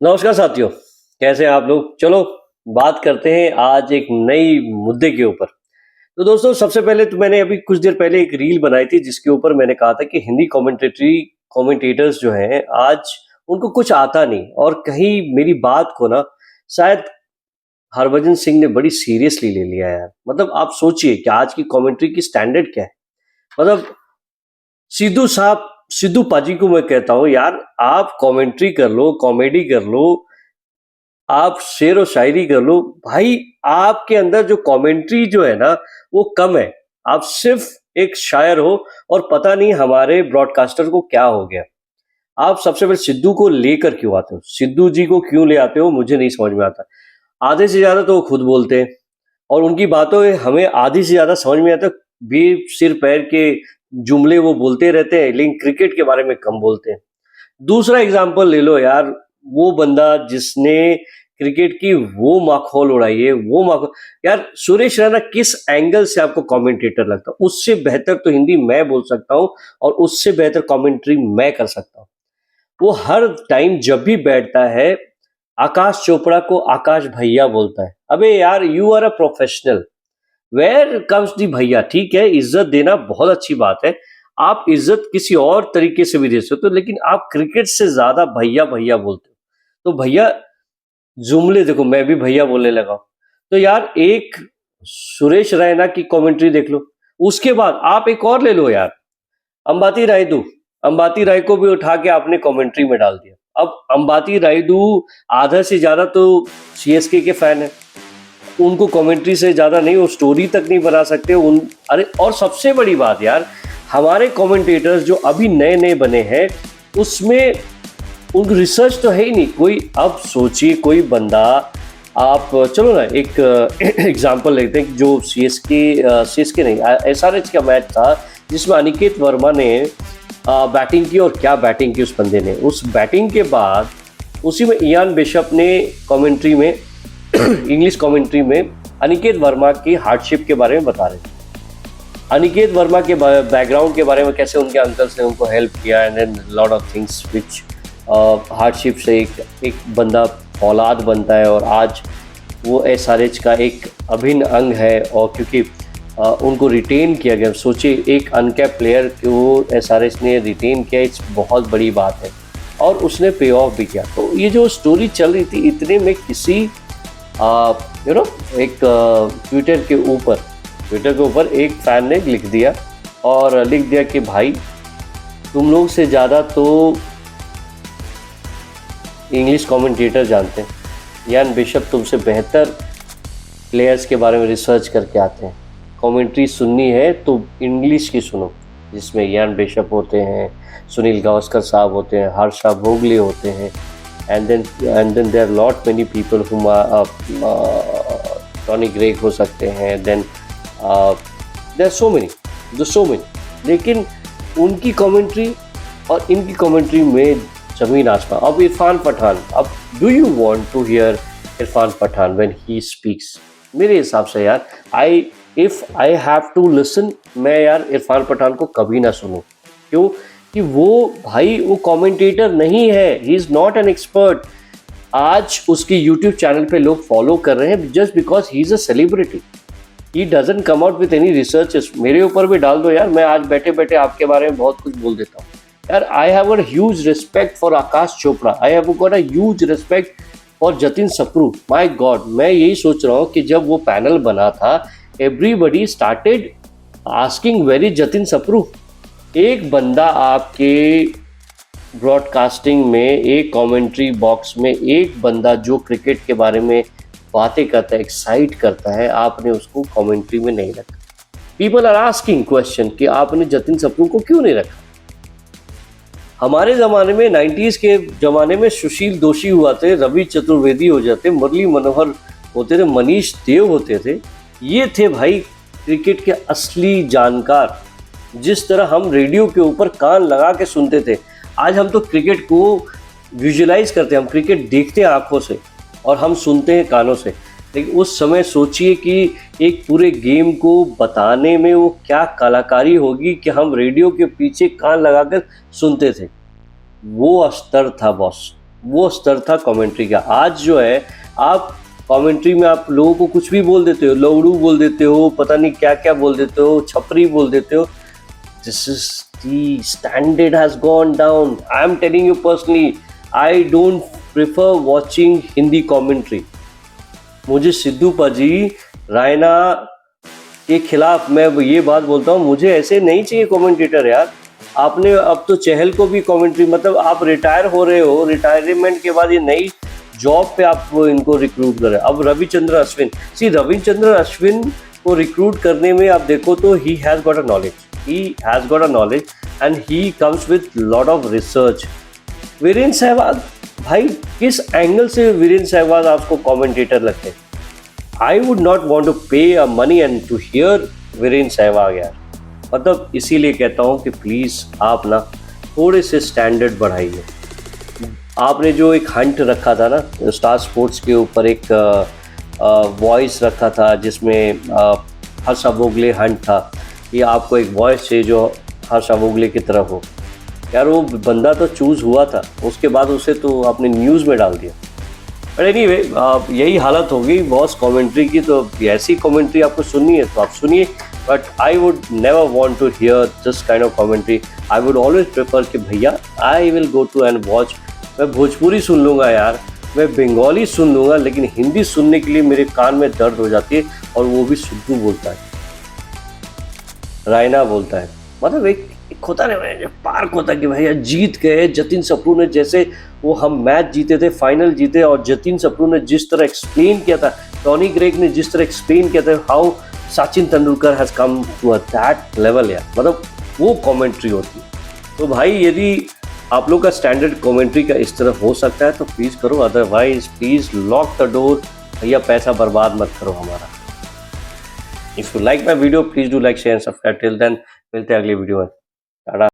नमस्कार साथियों, कैसे हैं आप लोग। चलो बात करते हैं आज एक नई मुद्दे के ऊपर। तो दोस्तों, सबसे पहले तो मैंने अभी कुछ देर पहले एक रील बनाई थी जिसके ऊपर मैंने कहा था कि हिंदी कमेंटेटर्स जो हैं आज उनको कुछ आता नहीं, और कहीं मेरी बात को ना शायद हरभजन सिंह ने बड़ी सीरियसली ले लिया यार। मतलब आप सोचिए कि आज की कमेंट्री की स्टैंडर्ड क्या है। मतलब सिद्धू साहब, सिद्धू पाजी को मैं कहता हूँ यार, आप कमेंट्री कर लो, कॉमेडी कर लो, आप शेर व शायरी कर लो भाई। आपके अंदर जो कमेंट्री जो है ना वो कम है। आप सिर्फ एक शायर हो, और पता नहीं हमारे ब्रॉडकास्टर को क्या हो गया। आप सबसे पहले सिद्धू को लेकर क्यों आते हो, सिद्धू जी को क्यों ले आते हो, मुझे नहीं समझ में आता। आधे से ज्यादा तो वो खुद बोलते हैं, और उनकी बातों हमें आधी से ज्यादा समझ में आता भी। सिर पैर के जुमले वो बोलते रहते हैं, लेकिन क्रिकेट के बारे में कम बोलते हैं। दूसरा एग्जाम्पल ले लो यार, वो बंदा जिसने क्रिकेट की वो माखौल उड़ाई है, वो माखौल। यार सुरेश रैना किस एंगल से आपको कमेंटेटर लगता है? उससे बेहतर तो हिंदी मैं बोल सकता हूँ, और उससे बेहतर कमेंट्री मैं कर सकता हूँ। वो हर टाइम जब भी बैठता है आकाश चोपड़ा को आकाश भैया बोलता है। अबे यार, you are a professional, where comes the भैया। ठीक है, इज्जत देना बहुत अच्छी बात है, आप इज्जत किसी और तरीके से भी दे सकते हो, लेकिन आप क्रिकेट से ज्यादा भैया भैया बोलते हो। तो भैया जुमले देखो, मैं भी भैया बोलने लगा हूं। तो यार एक सुरेश रैना की कमेंट्री देख लो, उसके बाद आप एक और ले लो यार, अंबाती रायडू। अंबाती राय को भी उठा के आपने कमेंट्री में डाल दिया। अब अंबाती रायडू आधा से ज्यादा तो सीएसके के फैन है, उनको कमेंट्री से ज्यादा नहीं, वो स्टोरी तक नहीं बना सकते उन। अरे और सबसे बड़ी बात यार, हमारे कमेंटेटर्स जो अभी नए नए बने हैं उसमें उनकी रिसर्च तो है ही नहीं कोई। अब सोचिए कोई बंदा, आप चलो ना एक एग्जांपल लेते हैं कि जो सीएसके नहीं, एसआरएच का मैच था जिसमें अनिकेत वर्मा ने बैटिंग की, और क्या बैटिंग की उस बंदे ने। उस बैटिंग के बाद उसी में इयान बिशप ने कमेंट्री में इंग्लिश कमेंट्री में अनिकेत वर्मा की हार्डशिप के बारे में बता रहे थे। अनिकेत वर्मा के बैकग्राउंड के बारे में, कैसे उनके अंकल्स ने उनको हेल्प किया, and then lot of things which hardship से एक बंदा औलाद बनता है, और आज वो एसआरएच का एक अभिन्न अंग है। और क्योंकि उनको रिटेन किया गया, सोचिए एक अनकैप प्लेयर को एसआरएच ने रिटेन किया, इट्स बहुत बड़ी बात है, और उसने पे ऑफ भी किया। तो ये जो स्टोरी चल रही थी, इतने में किसी एक ट्विटर के ऊपर एक फैन ने लिख दिया, और लिख दिया कि भाई तुम लोग से ज़्यादा तो इंग्लिश कमेंटेटर जानते हैं, यान बिशप तुमसे बेहतर प्लेयर्स के बारे में रिसर्च करके आते हैं। कमेंट्री सुननी है तो इंग्लिश की सुनो, जिसमें यान बिशप होते हैं, सुनील गावस्कर साहब होते हैं, हर्षा भोगले होते हैं, and then there are lot many people whom Tony Greig हो सकते हैं, then there are so many। लेकिन उनकी कमेंट्री और इनकी कमेंट्री में जमीन आसमान। अब इरफान पठान, अब do you want to hear Irfan Pathan when he speaks? मेरे हिसाब से यार, if I have to listen, मैं यार इरफान पठान को कभी ना सुनूं। क्यों? कि वो भाई वो कमेंटेटर नहीं है, he is not an expert. आज उसकी यूट्यूब चैनल पे लोग फॉलो कर रहे हैं just because he is a celebrity. He doesn't come out with any researches. मेरे ऊपर भी डाल दो यार, मैं आज बैठे बैठे आपके बारे में बहुत कुछ बोल देता हूँ यार। I have a huge respect for Akash Chopra, I have got a huge respect for Jatin Sapru. My God, मैं यही सोच रहा हूँ कि जब वो पैनल बना था, everybody started asking very Jatin Sapru. एक बंदा आपके ब्रॉडकास्टिंग में, एक कमेंट्री बॉक्स में, एक बंदा जो क्रिकेट के बारे में बातें करता है, एक्साइट करता है, आपने उसको कमेंट्री में नहीं रखा। पीपल आर आस्किंग क्वेश्चन कि आपने जतिन सप्रू को क्यों नहीं रखा? हमारे ज़माने में 90s के ज़माने में सुशील दोषी हुआ थे, रवि चतुर्वेदी हो जाते, मुरली मनोहर होते थे, मनीष देव होते थे। ये थे भाई क्रिकेट के असली जानकार, जिस तरह हम रेडियो के ऊपर कान लगा के सुनते थे। आज हम तो क्रिकेट को विजुलाइज करते हैं, हम क्रिकेट देखते हैं आंखों से और हम सुनते हैं कानों से। लेकिन उस समय सोचिए कि एक पूरे गेम को बताने में वो क्या कलाकारी होगी कि हम रेडियो के पीछे कान लगाकर सुनते थे। वो स्तर था बॉस, वो स्तर था कमेंट्री का। आज जो है आप कमेंट्री में आप लोगों को कुछ भी बोल देते हो, लौड़ू बोल देते हो, पता नहीं क्या क्या बोल देते हो, छपरी बोल देते हो। This is the standard has gone down. I am telling you personally, I don't prefer watching Hindi commentary. मुझे सिद्धू पाजी, रायना के खिलाफ मैं ये बात बोलता हूँ, मुझे ऐसे नहीं चाहिए कमेंटेटर यार। आपने अब तो चहल को भी कमेंट्री, मतलब आप रिटायर हो रहे हो, रिटायरमेंट के बाद ये नई जॉब पे आप इनको रिक्रूट कर रहे हैं। अब रविचंद्र अश्विन, रविचंद्र अश्विन को रिक्रूट करने में आप देखो तो he has got a knowledge and he comes with lot of research. Virender Sehwag, भाई किस एंगल से वीरेंद्र सहवाग आपको कमेंटेटर लगते हैं? I would not want to pay a money and to hear Virender Sehwag यार। मतलब इसीलिए कहता हूँ कि प्लीज़ आप ना थोड़े से स्टैंडर्ड बढ़ाइए। आपने जो एक हंट रखा था ना स्टार स्पोर्ट्स के ऊपर, एक वॉइस रखा था जिसमें हर्ष अबोगले हंट था कि आपको एक वॉइस चाहिए जो हर्ष अबोगले की तरफ हो। यार वो बंदा तो चूज़ हुआ था, उसके बाद उसे तो आपने न्यूज़ में डाल दिया। बट एनीवे, यही हालत होगी बॉस कमेंट्री की। तो ऐसी कमेंट्री आपको सुननी है तो आप सुनिए, but I would never want to hear this kind of commentary. I would always prefer कि भैया I will go to and watch. मैं भोजपुरी सुन लूँगा यार, मैं बंगाली सुन लूँगा, लेकिन हिंदी सुनने के लिए मेरे कान में दर्द हो जाती है। और वो भी सिद्धू बोलता है, रायना बोलता है, मतलब एक होता है पार्क होता है कि भैया जीत गए। जतिन सप्रू ने, जैसे वो हम मैच जीते थे, फाइनल जीते, और जतिन सप्रू ने जिस तरह एक्सप्लेन किया था, टॉनी ग्रेग ने जिस तरह एक्सप्लेन किया था how Sachin Tendulkar has come to that level यार, मतलब वो कमेंट्री होती है। तो भाई यदि आप लोग का स्टैंडर्ड कमेंट्री का इस तरह हो सकता है तो प्लीज़ करो, otherwise please lock the door. भैया पैसा बर्बाद मत करो हमारा। If you like my video please do like share and subscribe. Till then मिलते हैं अगली वीडियो में। टाटा।